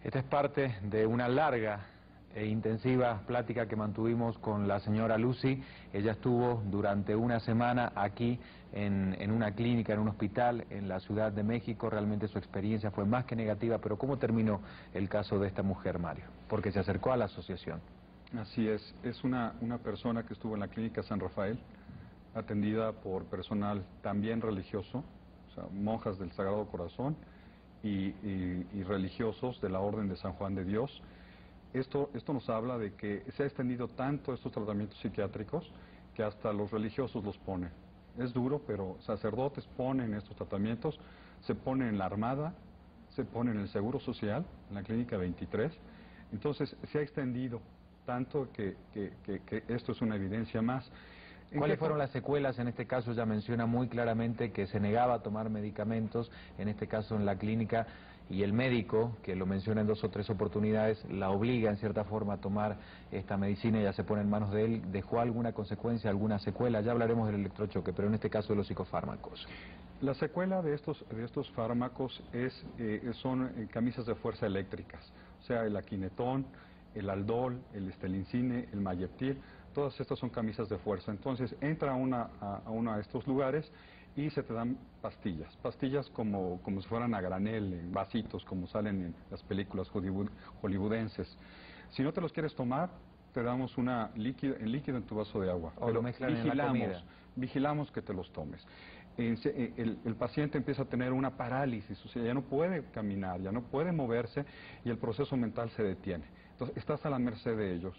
Esta es parte de una larga e intensiva plática que mantuvimos con la señora Lucy. Ella estuvo durante una semana aquí en una clínica, en un hospital en la Ciudad de México. Realmente su experiencia fue más que negativa, pero ¿cómo terminó el caso de esta mujer, Mario? Porque se acercó a la asociación. Así es una persona que estuvo en la clínica San Rafael, atendida por personal también religioso, o sea, monjas del Sagrado Corazón y religiosos de la Orden de San Juan de Dios. Esto nos habla de que se ha extendido tanto estos tratamientos psiquiátricos que hasta los religiosos los ponen. Es duro, pero sacerdotes ponen estos tratamientos, se ponen en la Armada, se ponen en el Seguro Social, en la Clínica 23. Entonces se ha extendido tanto que esto es una evidencia más. ¿Cuáles fueron las secuelas? En este caso ya menciona muy claramente que se negaba a tomar medicamentos, en este caso en la clínica, y el médico, que lo menciona en 2 o 3 oportunidades, la obliga en cierta forma a tomar esta medicina y ya se pone en manos de él. ¿Dejó alguna consecuencia, alguna secuela? Ya hablaremos del electrochoque, pero en este caso de los psicofármacos. La secuela de estos fármacos son camisas de fuerza eléctricas, o sea, el aquinetón, el aldol, el estelincine, el mayeptil. Todas estas son camisas de fuerza. Entonces entra a uno de estos lugares y se te dan pastillas como si fueran a granel, en vasitos, como salen en las películas hollywoodenses. Si no te los quieres tomar, te damos líquido en tu vaso de agua. O lo mezclan en la comida. Vigilamos que te los tomes. El paciente empieza a tener una parálisis, o sea, ya no puede caminar, ya no puede moverse y el proceso mental se detiene. Entonces, estás a la merced de ellos.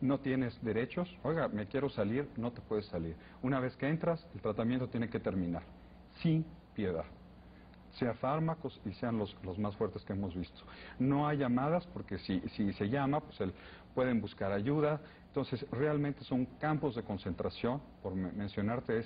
No tienes derechos, oiga, me quiero salir, no te puedes salir. Una vez que entras, el tratamiento tiene que terminar, sin piedad. Sea fármacos y sean los más fuertes que hemos visto. No hay llamadas, porque si se llama, pues pueden buscar ayuda. Entonces, realmente son campos de concentración, por mencionarte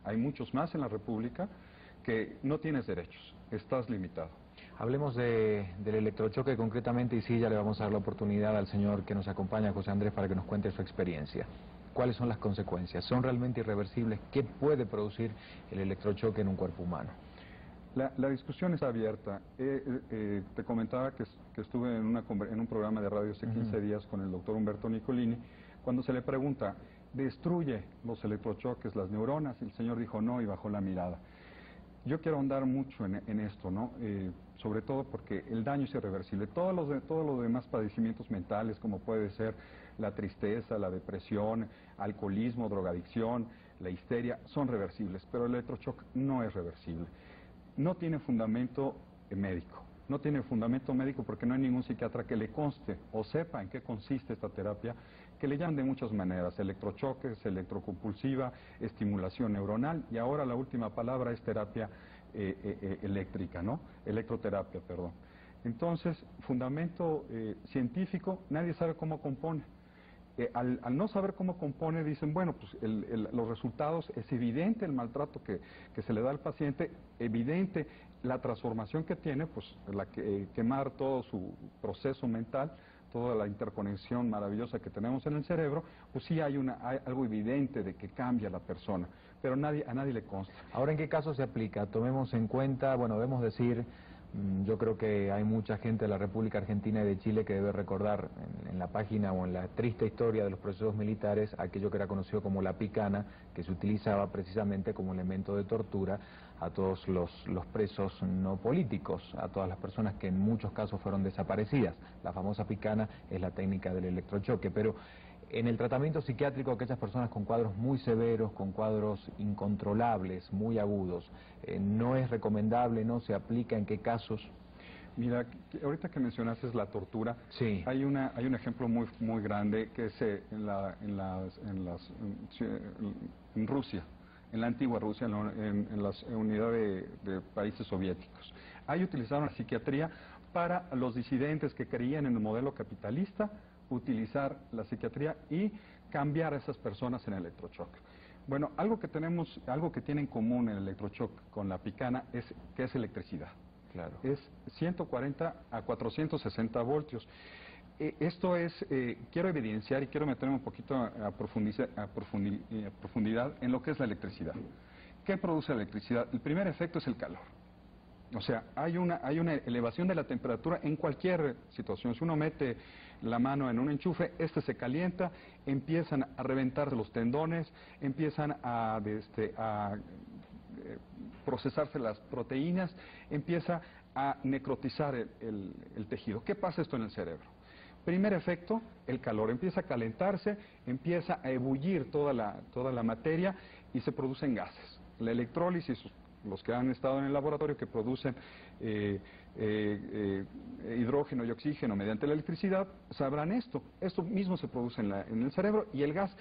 hay muchos más en la República, que no tienes derechos, estás limitado. Hablemos del electrochoque concretamente, y sí, ya le vamos a dar la oportunidad al señor que nos acompaña, José Andrés, para que nos cuente su experiencia. ¿Cuáles son las consecuencias? ¿Son realmente irreversibles? ¿Qué puede producir el electrochoque en un cuerpo humano? La discusión está abierta. Te comentaba que estuve en un programa de radio hace 15 días con el doctor Humberto Nicolini. Cuando se le pregunta, ¿destruye los electrochoques las neuronas? El señor dijo no y bajó la mirada. Yo quiero ahondar mucho en esto, ¿no? Sobre todo porque el daño es irreversible. Todos los demás padecimientos mentales, como puede ser la tristeza, la depresión, alcoholismo, drogadicción, la histeria, son reversibles, pero el electrochoque no es reversible. No tiene fundamento médico. No tiene fundamento médico porque no hay ningún psiquiatra que le conste o sepa en qué consiste esta terapia, que le llaman de muchas maneras: electrochoques, electrocompulsiva, estimulación neuronal, y ahora la última palabra es terapia eléctrica, ¿no? Electroterapia, perdón. Entonces, fundamento científico, nadie sabe cómo compone. Al no saber cómo compone, dicen, bueno, pues los resultados, es evidente el maltrato que se le da al paciente, evidente la transformación que tiene, pues quemar todo su proceso mental, toda la interconexión maravillosa que tenemos en el cerebro, pues sí hay algo evidente de que cambia la persona, pero a nadie le consta. Ahora, ¿en qué caso se aplica? Tomemos en cuenta, bueno, debemos decir, yo creo que hay mucha gente de la República Argentina y de Chile que debe recordar en la página o en la triste historia de los procesos militares aquello que era conocido como la picana, que se utilizaba precisamente como elemento de tortura a todos los presos no políticos, a todas las personas que en muchos casos fueron desaparecidas. La famosa picana es la técnica del electrochoque, pero en el tratamiento psiquiátrico, aquellas personas con cuadros muy severos, con cuadros incontrolables, muy agudos, ¿no es recomendable, no se aplica? ¿En qué casos? Mira, ahorita que mencionaste la tortura, sí. hay un ejemplo muy grande que es en Rusia, en la antigua Rusia, en la unidad de países soviéticos. Ahí utilizaron la psiquiatría para los disidentes que creían en el modelo capitalista, utilizar la psiquiatría y cambiar a esas personas en el electrochoque. Bueno, algo que tiene en común el electrochoque con la picana es que es electricidad. Claro. Es 140 a 460 voltios. Esto quiero evidenciar y quiero meterme un poquito a profundidad en lo que es la electricidad. ¿Qué produce la electricidad? El primer efecto es el calor. O sea, hay una elevación de la temperatura en cualquier situación. Si uno mete la mano en un enchufe, se calienta, empiezan a reventarse los tendones, empiezan a procesarse las proteínas, empieza a necrotizar el tejido. ¿Qué pasa esto en el cerebro? Primer efecto, el calor. Empieza a calentarse, empieza a ebullir toda la materia y se producen gases. La electrólisis, los que han estado en el laboratorio que producen hidrógeno y oxígeno mediante la electricidad, sabrán esto. Esto mismo se produce en el cerebro y el gas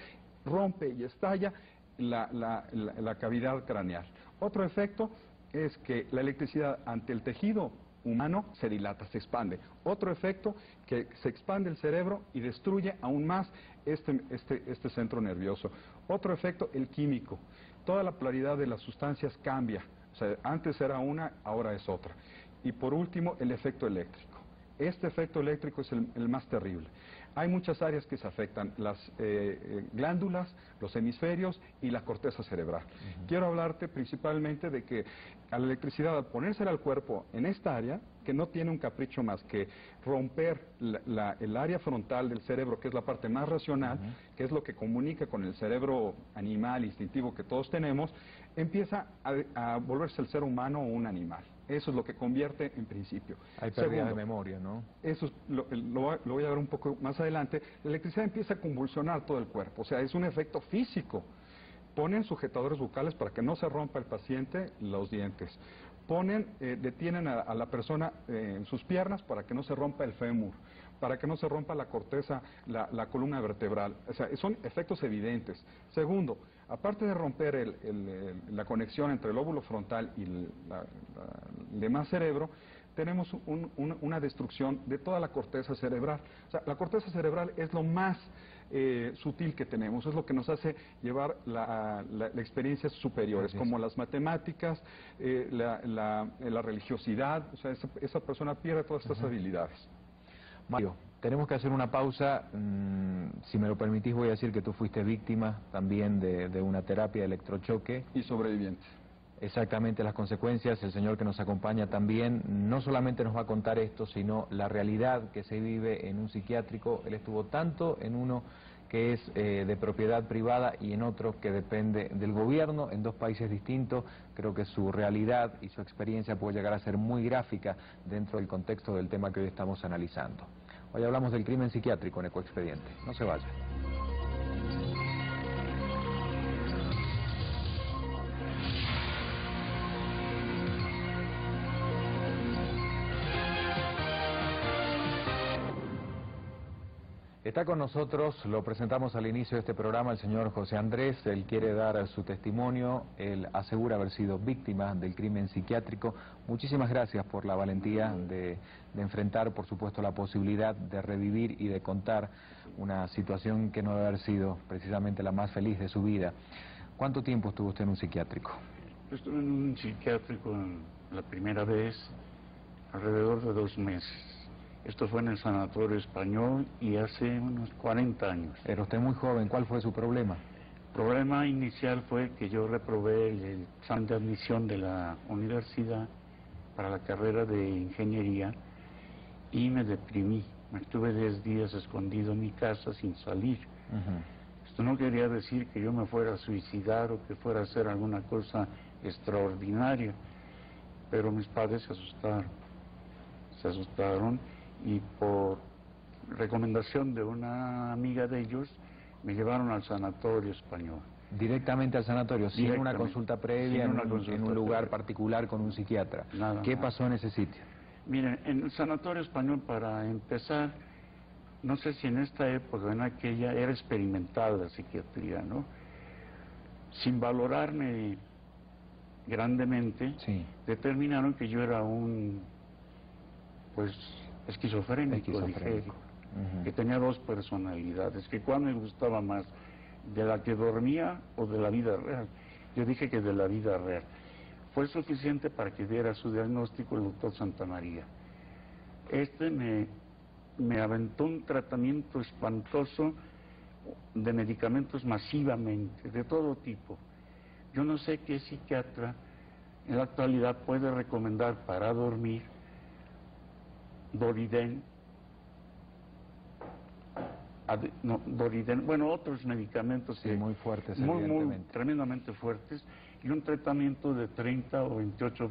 rompe y estalla la cavidad craneal. Otro efecto es que la electricidad ante el tejido humano se dilata, se expande. Otro efecto, que se expande el cerebro y destruye aún más este centro nervioso. Otro efecto, el químico. Toda la polaridad de las sustancias cambia. O sea, antes era una, ahora es otra. Y por último, el efecto eléctrico. Este efecto eléctrico es el más terrible. Hay muchas áreas que se afectan, las glándulas, los hemisferios y la corteza cerebral. Quiero hablarte principalmente de que a la electricidad, al ponérsela al cuerpo en esta área, que no tiene un capricho más que romper el área frontal del cerebro, que es la parte más racional, que es lo que comunica con el cerebro animal, instintivo que todos tenemos, empieza a volverse el ser humano un animal. Eso es lo que convierte en principio. Hay pérdida de memoria, ¿no? Eso lo voy a ver un poco más adelante. La electricidad empieza a convulsionar todo el cuerpo, o sea, es un efecto físico. Ponen sujetadores bucales para que no se rompa el paciente los dientes. Detienen a la persona en sus piernas para que no se rompa el fémur, para que no se rompa la corteza, la columna vertebral. O sea, son efectos evidentes. Segundo, aparte de romper la conexión entre el lóbulo frontal y el demás cerebro, tenemos una destrucción de toda la corteza cerebral. O sea, la corteza cerebral es lo más sutil que tenemos, es lo que nos hace llevar la experiencias superiores, como las matemáticas, la religiosidad. O sea, esa persona pierde todas estas habilidades. Mario, tenemos que hacer una pausa. Si me lo permitís, voy a decir que tú fuiste víctima también de una terapia de electrochoque. Y sobreviviente. Exactamente las consecuencias. El señor que nos acompaña también no solamente nos va a contar esto, sino la realidad que se vive en un psiquiátrico. Él estuvo tanto en uno que es de propiedad privada y en otro que depende del gobierno, en dos países distintos. Creo que su realidad y su experiencia puede llegar a ser muy gráfica dentro del contexto del tema que hoy estamos analizando. Hoy hablamos del crimen psiquiátrico en Ecoexpediente. No se vayan. Está con nosotros, lo presentamos al inicio de este programa, el señor José Andrés. Él quiere dar su testimonio. Él asegura haber sido víctima del crimen psiquiátrico. Muchísimas gracias por la valentía de enfrentar, por supuesto, la posibilidad de revivir y de contar una situación que no debe haber sido precisamente la más feliz de su vida. ¿Cuánto tiempo estuvo usted en un psiquiátrico? Estuve en un psiquiátrico la primera vez alrededor de 2 meses. Esto fue en el Sanatorio Español y hace unos 40 años. Era usted muy joven. ¿Cuál fue su problema? El problema inicial fue que yo reprobé el examen de admisión de la universidad para la carrera de ingeniería y me deprimí. Me estuve 10 días escondido en mi casa sin salir. Esto no quería decir que yo me fuera a suicidar o que fuera a hacer alguna cosa extraordinaria, pero mis padres se asustaron y por recomendación de una amiga de ellos me llevaron al Sanatorio Español. Directamente al sanatorio, sin una consulta previa, en un lugar particular con un psiquiatra. ¿Qué pasó en ese sitio? Miren, en el Sanatorio Español, para empezar, no sé si en esta época o en aquella era experimentada la psiquiatría, ¿no? Sin valorarme grandemente, sí, determinaron que yo era un, pues, esquizofrénico. Dijeron, que tenía 2 personalidades, que cuál me gustaba más, de la que dormía o de la vida real. Yo dije que de la vida real. Fue suficiente para que diera su diagnóstico el doctor Santamaría. Me aventó un tratamiento espantoso de medicamentos masivamente, de todo tipo. Yo no sé qué psiquiatra en la actualidad puede recomendar para dormir Doriden, bueno, otros medicamentos Sí, muy fuertes, muy evidentemente. tremendamente fuertes, y un tratamiento de 30 o 28